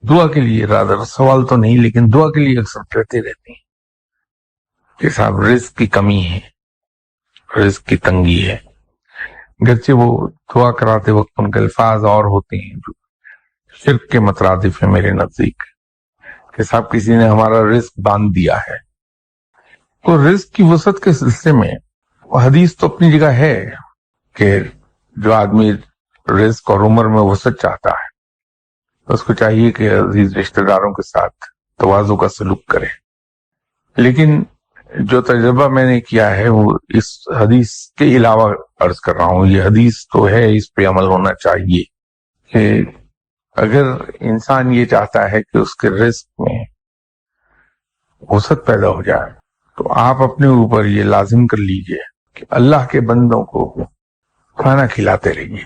दुआ के लिए, रादर सवाल तो नहीं लेकिन दुआ के लिए अक्सर कहते रहते हैं कि साहब रिस्क की कमी है, रिस्क की तंगी है। गर्चे वो दुआ कराते वक्त उनके अल्फाज और होते हैं जो शिर्क के मतरादिफ है मेरे नजदीक, कि साहब किसी ने हमारा रिस्क बांध दिया है। तो रिस्क की वसत के सिलसिले में हदीस तो अपनी जगह है कि जो आदमी रिस्क और उम्र में वसत चाहता है उसको चाहिए कि अजीज रिश्तेदारों के साथ तवाज़ु का सलूक करे। लेकिन जो तजुर्बा मैंने किया है वो इस हदीस के अलावा अर्ज कर रहा हूँ। ये हदीस तो है, इस पे अमल होना चाहिए कि अगर इंसान ये चाहता है कि उसके रिस्क में वसत पैदा हो जाए तो आप अपने ऊपर ये लाजिम कर लीजिए कि अल्लाह के बंदों को खाना खिलाते रहिए।